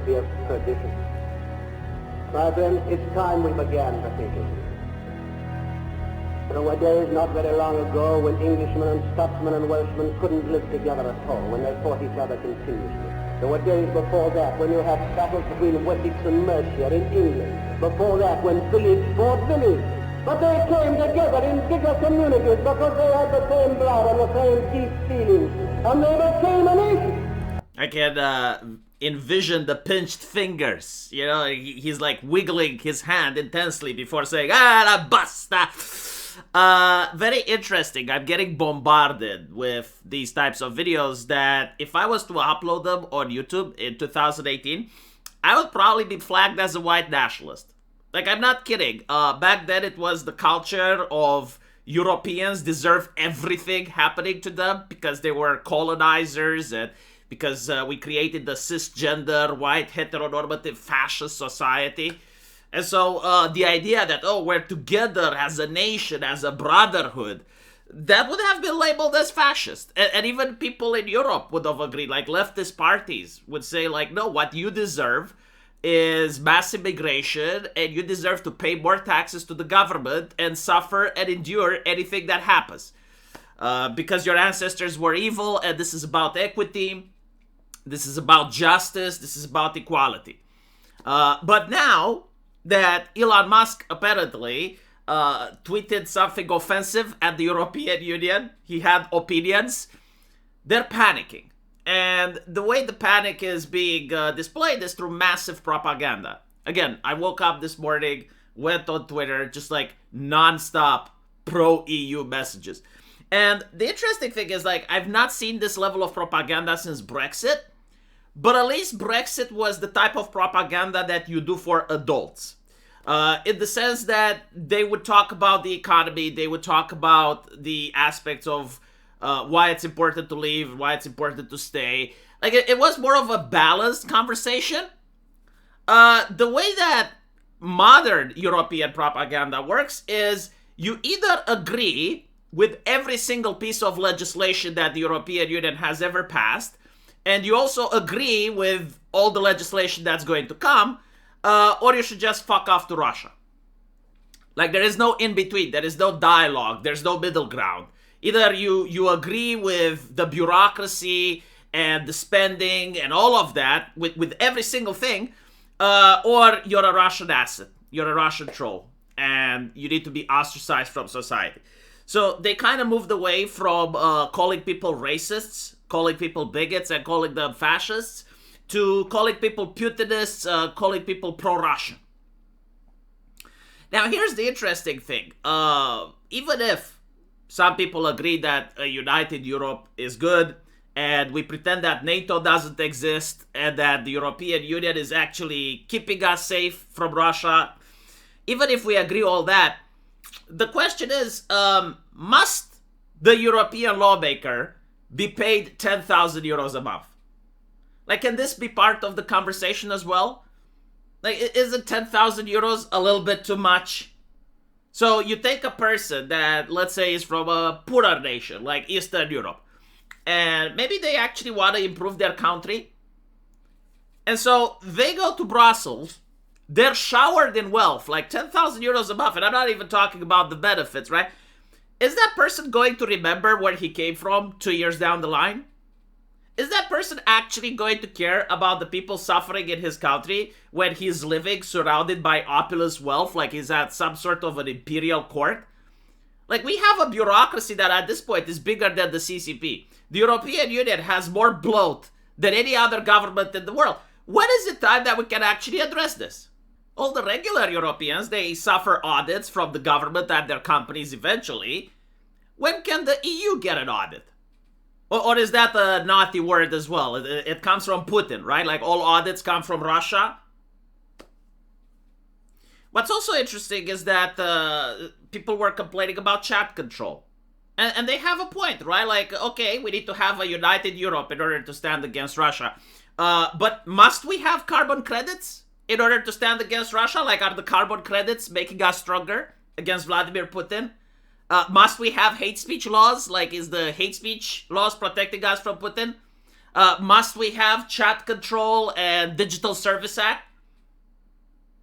eternity of perdition. My friends, it's time we began to think of it. There were days not very long ago when Englishmen and Scotsmen and Welshmen couldn't live together at all, when they fought each other continuously. There were days before that when you had battles between Wessex and Mercia in England. Before that when village fought village. But they came together in bigger communities because they had the same blood and the same deep feelings. And they became a nation. I can envision the pinched fingers. You know, he's like wiggling his hand intensely before saying, la basta. Very interesting. I'm getting bombarded with these types of videos that if I was to upload them on YouTube in 2018, I would probably be flagged as a white nationalist. Like, I'm not kidding. Back then it was the culture of Europeans deserve everything happening to them because they were colonizers and because we created the cisgender, white, heteronormative, fascist society. And so the idea that, we're together as a nation, as a brotherhood, that would have been labeled as fascist. And even people in Europe would have agreed, like leftist parties would say, like, no, what you deserve is mass immigration, and you deserve to pay more taxes to the government and suffer and endure anything that happens. Because your ancestors were evil, and this is about equity, this is about justice, this is about equality. But now that Elon Musk apparently tweeted something offensive at the European Union, he had opinions, they're panicking. And the way the panic is being displayed is through massive propaganda. Again, I woke up this morning, went on Twitter, just like non-stop pro-EU messages. And the interesting thing is, like, I've not seen this level of propaganda since Brexit, but at least Brexit was the type of propaganda that you do for adults. In the sense that they would talk about the economy, they would talk about the aspects of why it's important to leave, why it's important to stay. Like, it was more of a balanced conversation. The way that modern European propaganda works is you either agree with every single piece of legislation that the European Union has ever passed, and you also agree with all the legislation that's going to come, or you should just fuck off to Russia. Like, there is no in-between, there is no dialogue, there's no middle ground. Either you agree with the bureaucracy and the spending and all of that, with every single thing, or you're a Russian asset, you're a Russian troll, and you need to be ostracized from society. So they kind of moved away from calling people racists, calling people bigots, and calling them fascists, to calling people Putinists, calling people pro-Russian. Now, here's the interesting thing. Even if some people agree that a united Europe is good, and we pretend that NATO doesn't exist, and that the European Union is actually keeping us safe from Russia, even if we agree all that, the question is, must the European lawmaker be paid 10,000 euros a month? Like, can this be part of the conversation as well? Like, isn't 10,000 euros a little bit too much? So you take a person that, let's say, is from a poorer nation, like Eastern Europe, and maybe they actually want to improve their country. And so they go to Brussels, they're showered in wealth, like 10,000 euros a month, and I'm not even talking about the benefits, right? Is that person going to remember where he came from 2 years down the line? Is that person actually going to care about the people suffering in his country when he's living surrounded by opulent wealth, like he's at some sort of an imperial court? Like, we have a bureaucracy that at this point is bigger than the CCP. The European Union has more bloat than any other government in the world. When is it time that we can actually address this? All the regular Europeans, they suffer audits from the government and their companies eventually. When can the EU get an audit? Or is that a naughty word as well? It comes from Putin, right? Like, all audits come from Russia. What's also interesting is that people were complaining about chat control. And they have a point, right? Like, okay, we need to have a united Europe in order to stand against Russia. But must we have carbon credits in order to stand against Russia? Like, are the carbon credits making us stronger against Vladimir Putin? Must we have hate speech laws? Like, is the hate speech laws protecting us from Putin? Must we have chat control and Digital Service Act?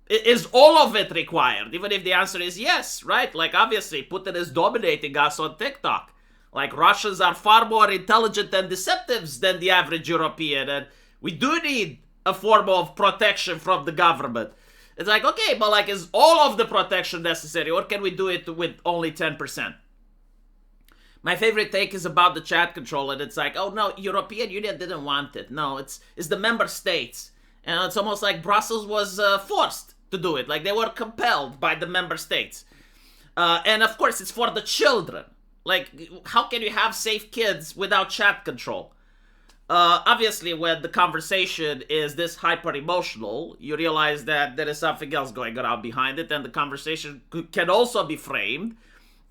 Is all of it required? Even if the answer is yes, right? Like, obviously, Putin is dominating us on TikTok. Like, Russians are far more intelligent and deceptive than the average European, and we do need a form of protection from the government. It's like, okay, but like, is all of the protection necessary, or can we do it with only 10%? My favorite take is about the chat control, and it's like, oh no, European Union didn't want it. No, it's the member states. And it's almost like Brussels was forced to do it. Like, they were compelled by the member states. And of course, it's for the children. Like, how can you have safe kids without chat control? Obviously, when the conversation is this hyper-emotional, you realize that there is something else going around behind it, and the conversation can also be framed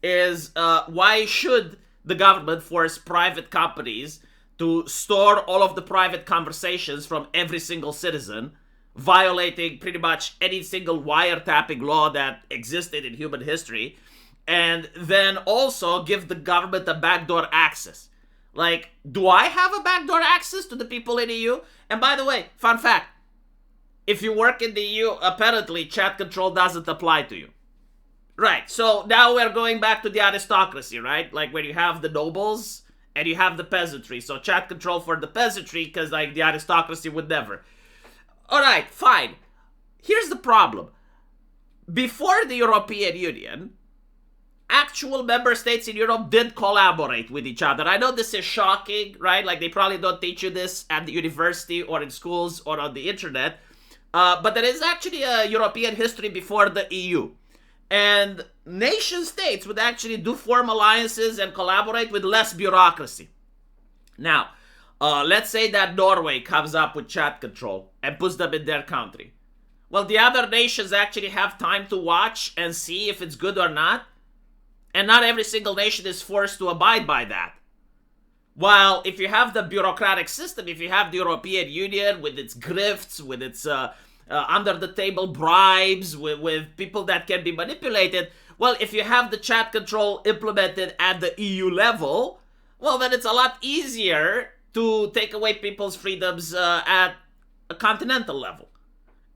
is why should the government force private companies to store all of the private conversations from every single citizen, violating pretty much any single wiretapping law that existed in human history, and then also give the government a backdoor access? Like, do I have a backdoor access to the people in the EU? And by the way, fun fact, if you work in the EU, apparently chat control doesn't apply to you. Right, so now we're going back to the aristocracy, right? Like, when you have the nobles and you have the peasantry. So chat control for the peasantry, because like the aristocracy would never. Alright, fine. Here's the problem. Before the European Union, actual member states in Europe did collaborate with each other. I know this is shocking, right? Like, they probably don't teach you this at the university or in schools or on the internet. But there is actually a European history before the EU. And nation states would actually do form alliances and collaborate with less bureaucracy. Now, let's say that Norway comes up with chat control and puts them in their country. Well, the other nations actually have time to watch and see if it's good or not. And not every single nation is forced to abide by that. While if you have the bureaucratic system, if you have the European Union with its grifts, with its under-the-table bribes, with people that can be manipulated, well, if you have the chat control implemented at the EU level, well, then it's a lot easier to take away people's freedoms at a continental level.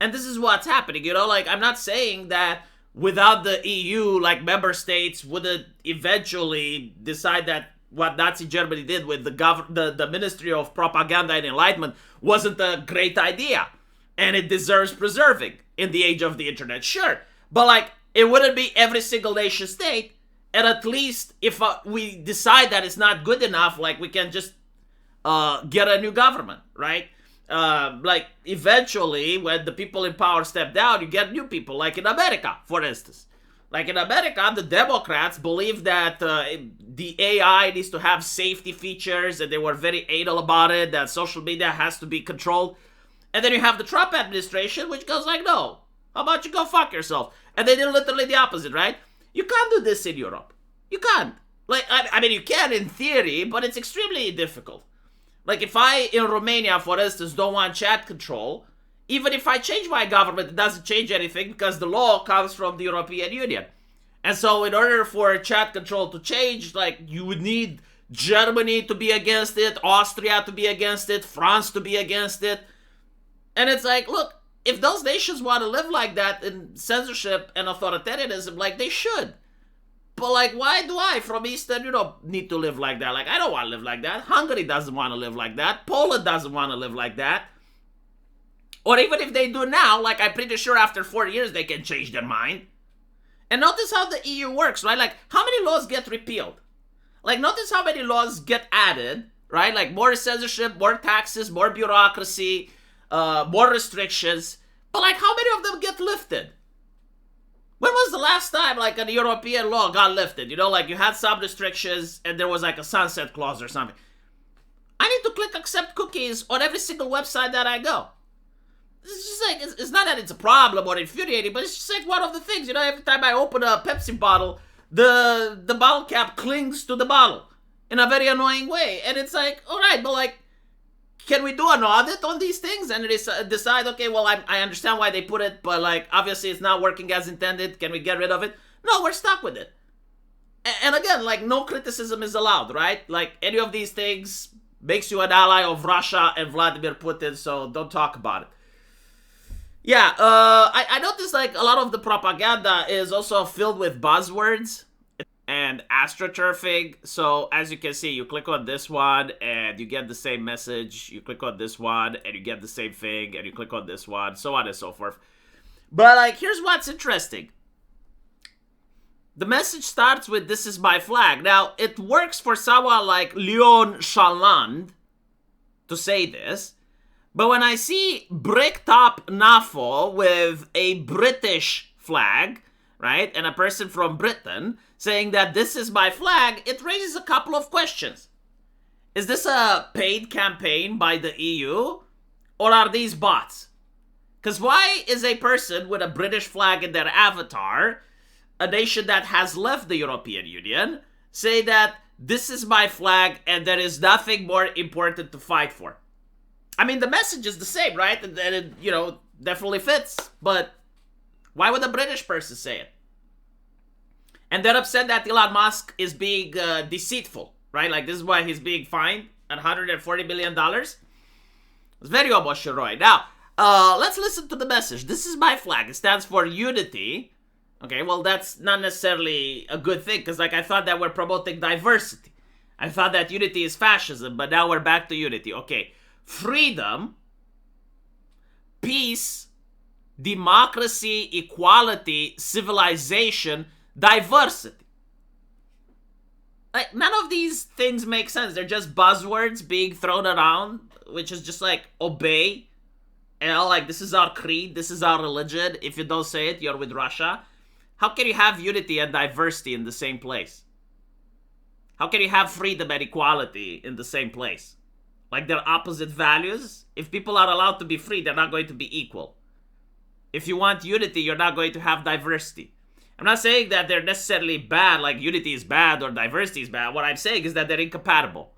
And this is what's happening, you know? Like, I'm not saying that without the EU, like, member states wouldn't eventually decide that what Nazi Germany did with the Ministry of Propaganda and Enlightenment wasn't a great idea. And it deserves preserving in the age of the internet. Sure. But, like, it wouldn't be every single nation state. And at least if we decide that it's not good enough, like, we can just get a new government, right? Like, eventually, when the people in power step down, you get new people, like in America, for instance. Like, in America, the Democrats believe that the AI needs to have safety features, and they were very anal about it, that social media has to be controlled. And then you have the Trump administration, which goes like, no, how about you go fuck yourself? And they did literally the opposite, right? You can't do this in Europe. You can't. Like, I mean, you can in theory, but it's extremely difficult. Like, if I, in Romania, for instance, don't want chat control, even if I change my government, it doesn't change anything because the law comes from the European Union. And so in order for chat control to change, like, you would need Germany to be against it, Austria to be against it, France to be against it. And it's like, look, if those nations want to live like that in censorship and authoritarianism, like, they should. But, like, why do I, from Eastern Europe, need to live like that? Like, I don't want to live like that. Hungary doesn't want to live like that. Poland doesn't want to live like that. Or even if they do now, like, I'm pretty sure after 4 years they can change their mind. And notice how the EU works, right? Like, how many laws get repealed? Like, notice how many laws get added, right? Like, more censorship, more taxes, more bureaucracy, more restrictions. But, like, how many of them get lifted? When was the last time, like, a European law got lifted? You know, like, you had some restrictions and there was, like, a sunset clause or something. I need to click accept cookies on every single website that I go. It's just like, it's not that it's a problem or infuriating, but it's just like one of the things, you know, every time I open a Pepsi bottle, the bottle cap clings to the bottle in a very annoying way. And it's like, all right, but, like, can we do an audit on these things and decide, okay, well, I understand why they put it, but, like, obviously it's not working as intended. Can we get rid of it? No, we're stuck with it. And again, like, no criticism is allowed, right? Like, any of these things, makes you an ally of Russia and Vladimir Putin, so don't talk about it. Yeah, I noticed like a lot of the propaganda is also filled with buzzwords and astroturfing. So as you can see, you click on this one and you get the same message. You click on this one and you get the same thing, and you click on this one, so on and so forth. But like, here's what's interesting. The message starts with "This is my flag." Now, it works for someone like Leon Chaland to say this, but when I see Bricktop Nafo with a British flag, right, and a person from Britain saying that this is my flag, it raises a couple of questions. Is this a paid campaign by the EU, or are these bots? Because why is a person with a British flag in their avatar, a nation that has left the European Union, say that this is my flag and there is nothing more important to fight for? I mean, the message is the same, right? And it, you know, definitely fits. But why would a British person say it? And they're upset that Elon Musk is being deceitful, right? Like, this is why he's being fined at $140 million. It's very oboshiroi. Now, let's listen to the message. This is my flag. It stands for unity. Okay, well, that's not necessarily a good thing, because, like, I thought that we're promoting diversity. I thought that unity is fascism, but now we're back to unity. Okay, freedom, peace, democracy, equality, civilization, diversity. Like, none of these things make sense. They're just buzzwords being thrown around, which is just like, obey. And like, this is our creed, this is our religion. If you don't say it, you're with Russia. How can you have unity and diversity in the same place? How can you have freedom and equality in the same place? Like, they're opposite values. If people are allowed to be free, they're not going to be equal. If you want unity, you're not going to have diversity. I'm not saying that they're necessarily bad, like unity is bad or diversity is bad. What I'm saying is that they're incompatible.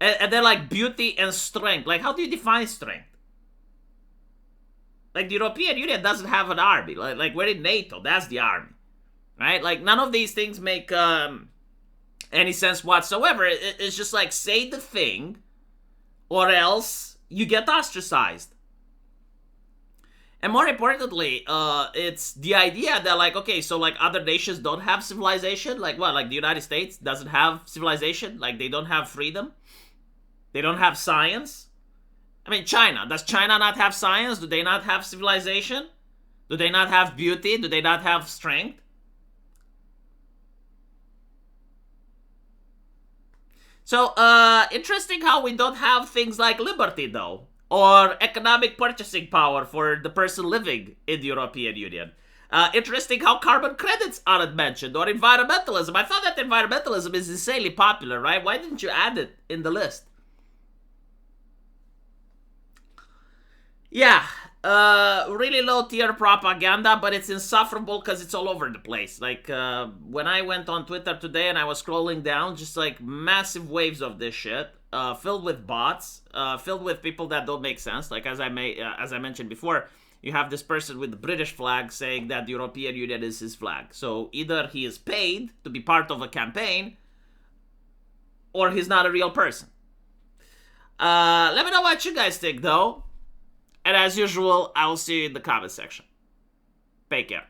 And they're like beauty and strength. Like, how do you define strength? Like, the European Union doesn't have an army. Like we're in NATO. That's the army. Right? Like, none of these things make any sense whatsoever. It's just like, say the thing, or else you get ostracized. And more importantly, it's the idea that, like, okay, so, like, other nations don't have civilization? Like, what? Like, the United States doesn't have civilization? Like, they don't have freedom? They don't have science? I mean, China. Does China not have science? Do they not have civilization? Do they not have beauty? Do they not have strength? So, interesting how we don't have things like liberty, though. Or economic purchasing power for the person living in the European Union. Interesting how carbon credits aren't mentioned, or environmentalism. I thought that environmentalism is insanely popular, right? Why didn't you add it in the list? Yeah, really low tier propaganda, but it's insufferable because it's all over the place. Like, when I went on Twitter today and I was scrolling down, just like massive waves of this shit. Filled with bots, filled with people that don't make sense. Like, as I mentioned before, you have this person with the British flag saying that the European Union is his flag. So either he is paid to be part of a campaign, or he's not a real person. Let me know what you guys think, though. And as usual, I will see you in the comment section. Take care.